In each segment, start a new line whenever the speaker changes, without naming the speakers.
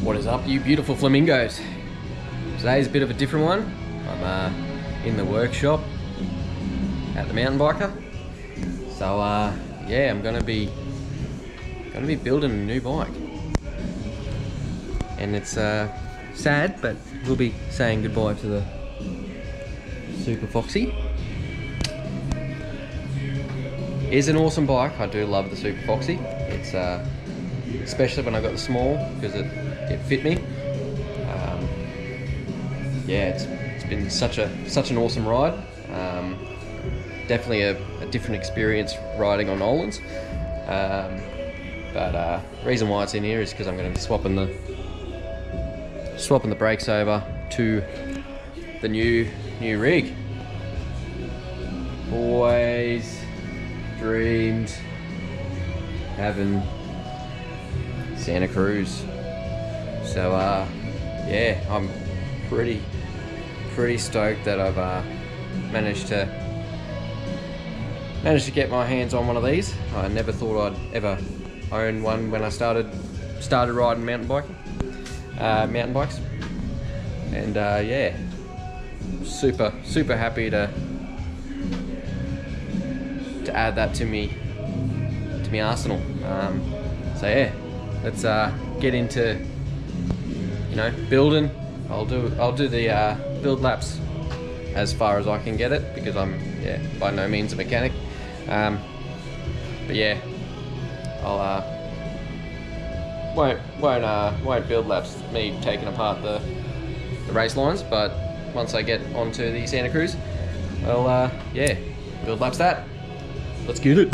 What is up, you beautiful flamingos? Today's a bit of a different one. I'm in the workshop at the mountain biker. So yeah, I'm gonna be building a new bike. And it's sad, but we'll be saying goodbye to the Super Foxy. It's an awesome bike. I do love the Super Foxy. It's especially when I got the small, because it fit me. Yeah, it's been such an awesome ride. Definitely a different experience riding on Nolan's. But reason why it's in here is because I'm going to be swapping the brakes over to the new rig. Always dreamed having Santa Cruz. So yeah, I'm pretty stoked that I've managed to get my hands on one of these. I never thought I'd ever own one when I started riding mountain bikes, and yeah, super happy to add that to me arsenal. So yeah, let's get into building. I'll do the Build-lapse as far as I can get it, because I'm by no means a mechanic. But yeah, I'll won't Build-lapse me taking apart the race lines, but once I get onto the Santa Cruz, I'll yeah, Build-lapse that. Let's get it.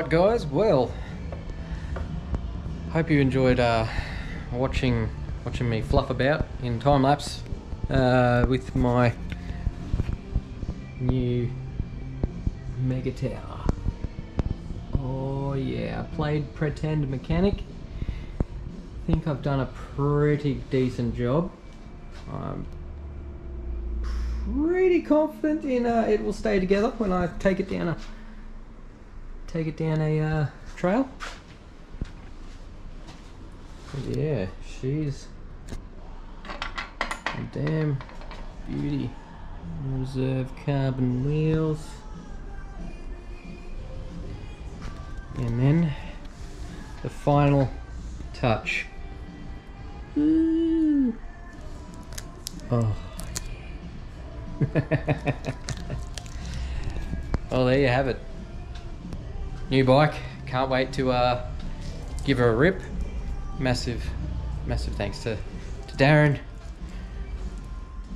Alright guys, well, hope you enjoyed watching me fluff about in time-lapse with my new Megatower. Oh yeah, I played pretend mechanic. I think I've done a pretty decent job. I'm pretty confident in it will stay together when I take it down a trail. But yeah, she's a damn beauty. Reserve carbon wheels, and then the final touch. Ooh. Oh yeah. Well, there you have it. New bike. Can't wait to give her a rip. Massive thanks to Darren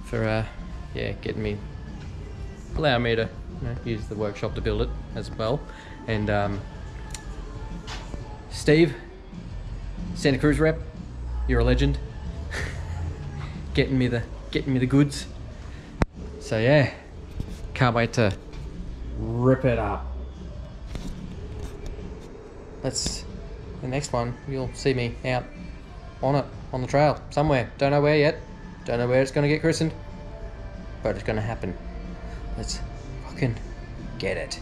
for yeah, allowing me to use the workshop to build it as well. And Steve, Santa Cruz rep, you're a legend. getting me the goods. So yeah, can't wait to rip it up. That's the next one. You'll see me out on it, on the trail somewhere. Don't know where yet. Don't know where it's gonna get christened, but it's gonna happen. Let's fucking get it.